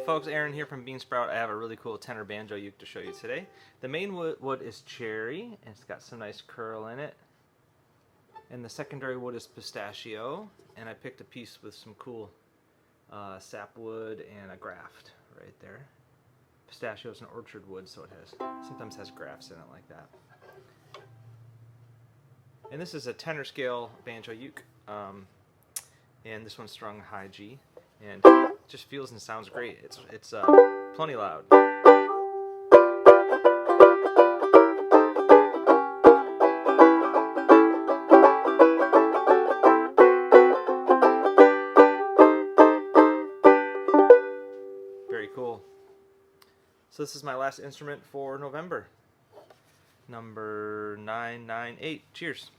folks, Aaron here from Bean Sprout. I have a really cool tenor banjo uke to show you today. The main wood is cherry, and it's got some nice curl in it. And the secondary wood is pistachio, and I picked a piece with some cool sapwood and a graft right there. Pistachio is an orchard wood, so it sometimes has grafts in it like that. And this is a tenor scale banjo uke, and this one's strung high G, and it just feels and sounds great. It's plenty loud. Very cool. So this is my last instrument for November. Number 998. Cheers.